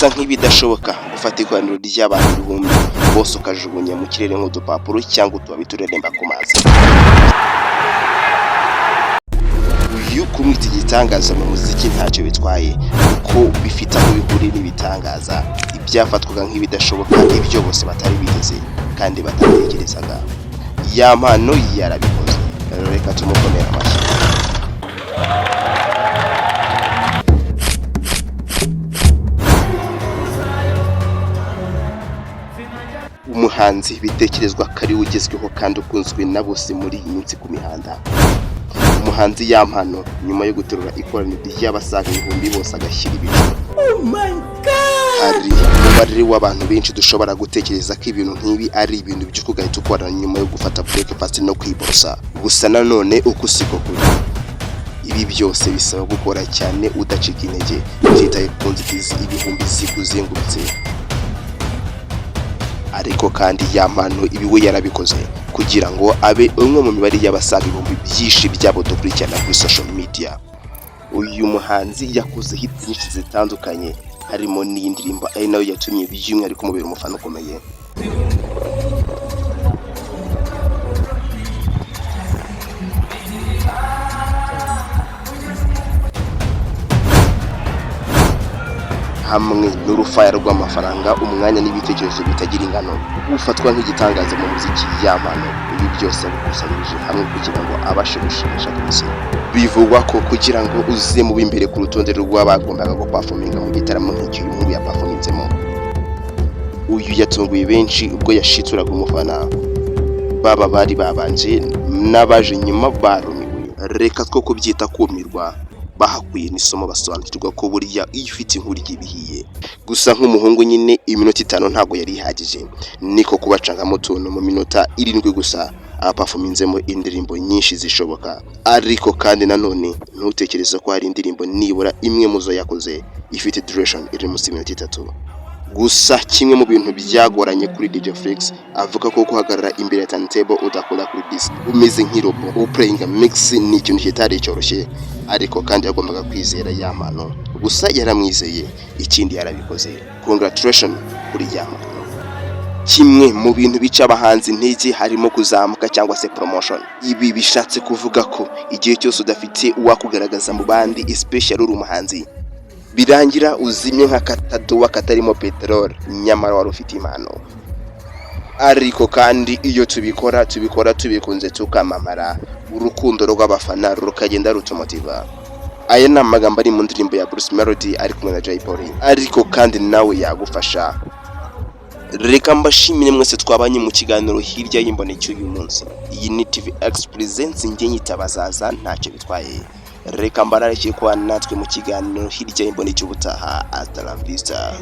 bisa nk'ibidashoboka gufata ikoraniro ry'abantu ibihumbi bose ukajugunya mu kirere nk'udupapuro cyangwa utubabi tureremba ku mazi. Uyu kumwita igitangaza mu muziki ntacyo bitwaye kuko bifite aho bihuriye n'ibitangaza ibyafatwaga nk'ibidashoboka ibyo bose batari bigeze kandi batatekerezaga. Ya mpano yarabikoze, reka tumukomere amashyi. Umuhanzi bitekerezwa kari ugezweho kandi ukunzwe na bose muri iyi minsi ku mihanda. Umuhanzi Ya Mpano nyuma yo guterura ikoraniro ry'abasaga ibihumbi bose agashyira ibicu. Oh my God! Hari umubare w'abantu benshi dushobora gutekereza ko ibintu nk'ibi ari ibintu byo kugahita ukorana nyuma yo gufata breakfast no kwiborosa. Gusa nanone uko siko kuri. Ibi byose bisaba gukora cyane udacika intege, utitaye ku nzitizi ibihumbi zikuzengurutse. Ariko kandi Ya Mpano ibi we yarabikoze kugira ngo abe umwe mu mibare y'abasaga ibihumbi byinshi byabo dukurikirana kuri social media. Uyu muhanzi yakoze hits nyinshi zitandukanye harimo n'indirimbo ari nayo yatumye by'umwihariko umubiri umufana ukomeye. Hamwe n'urufaya rw'amafaranga, umwanya n'ibitekerezo bitagira ingano, ufatwa nk'igitangaza mu muziki Ya Mpano. Ibi byose bikusanyirije hamwe kugira ngo abashe gushimisha kwisi. Bivugwa ko kugira ngo uze mu b'imbere ku rutonde rw'abagombaga guperforminga mu gitaramo nk'icyo uyu nkuru yaperforminzemo, uyu yatunguye benshi ubwo yashituraga umufana, baba bari babanje n'abaje nyuma barumiwe. Reka two kubyita kumirwa, bahakuye n'isomo basobanukirwa ko buriya iyo ufite inkuru y'ibihiye. Gusa nk'umuhungu nyine iminota 5 ntago yari ihagije, niko kubacangamo tuntu mu minota 7 gusa aperforminzemo indirimbo nyinshi zishoboka. Ariko kandi nanone ntutekereza ko hari indirimbo nibura imwe muzo yakoze ifite duration iri munsi y'minota 3. Gusa kimwe mu bintu byagoranye kuri DJ Flix avuga ko guhagarara imbere ya turntable udakora kuri disc umeze nk'irobo uplaying mix ni ikintu kitari cyoroshye, ariko kandi yagombaga kwizera Ya Mpano. Gusa yaramwizeye, ikindi yarabikoze. Congratulations kuri Ya Mpano. Kimwe mu bintu bica abahanzi intege harimo kuzamuka cyangwa se promotion. Ibi bishatse kuvuga ko igihe cyose udafite uwakugaragaza mu bandi, especially uri umuhanzi, birangira uzimye nka katadowa katarimo peteroli nyamara wari ufite impano. Ariko kandi iyo tubikora tubikunze tukamamara, urukundo rw'abafana rukagenda rutumotiva. Aya ni amagambo ari mu ndirimbo ya Bruce Melody ari kumwe na Jay Polly, ariko kandi nawe yagufasha. Reka mbashimire mwese twabanye mu kiganiro hirya y'imbone cy'uyu munsi. Iyi ni TVX Presents njye nyitabazaza ntacyo bitwaye. Reka mbarareke kwa natwe mu kiganiro hirya y'imbone cy'ubutaha. Hasta la vista.